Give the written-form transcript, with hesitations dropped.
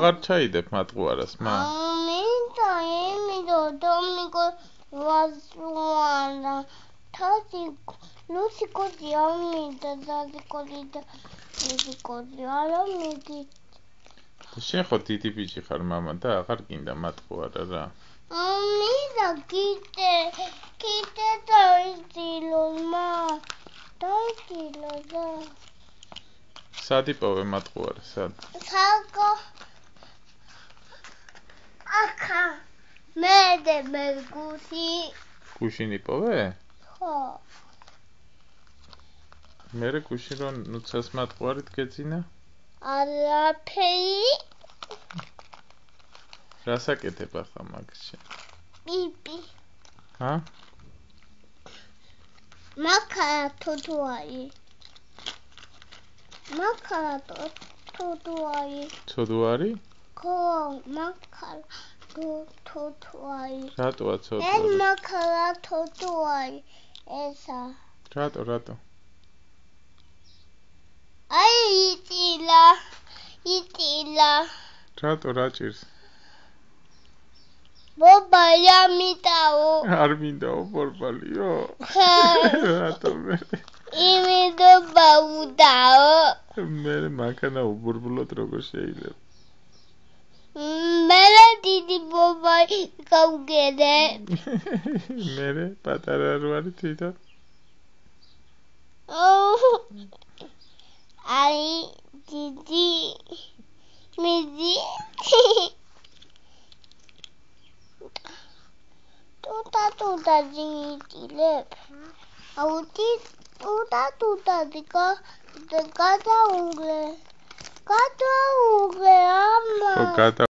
აღარ ჩაიდებ მატყუარას, მა. მინდა იმიდო დომიკო ვაზუანა თაზი ლუსი კოდი ამიდა ზაზი კოდი და ლუსი კოდი არა მიდი შენ ხო დიდი ბიჭი ხარ მამა და აღარ გინდა მატყუარა რა. მინდა კიდე დაიძილო მა დაიძილო და სად იპოვე მატყუარა, სად? საგო აკა მე გუშინ იპოვე? ხო მერე გუშინ რომ ნუცას მატყუარით გეძინა? არაფერი რასაკეთებ ახლა მაგში? პიპი ჰა? მაქარა თუთუარი ცოდუარი? ხო მაქარა თუთუარი რატოა ეს ცოდუარი? მაქარა თუთუარი ესა რატო? აი იტილა რატო რა ჭირს? ბობალი ამიტაო არ მინდაო ბორბალიო? რატო მე? იმედო ბაუდაო მე მანქანა უბურბულოთ როგორ შეიძლება? მე დიდი ბობალი გავგედე მე პატარა რო არის თვითონ? აი დიდი მიდი ტუტა ძიტილებ აუდი ტუტა გადაუღლე ამა ხო